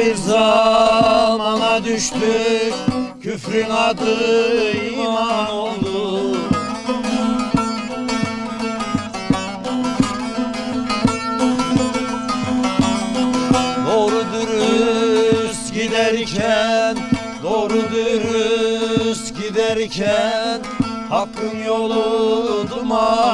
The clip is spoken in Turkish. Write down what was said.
bir zamana düştük, küfrün adı iman oldu. Doğru dürüst giderken, doğru dürüst giderken hakkın yolu duman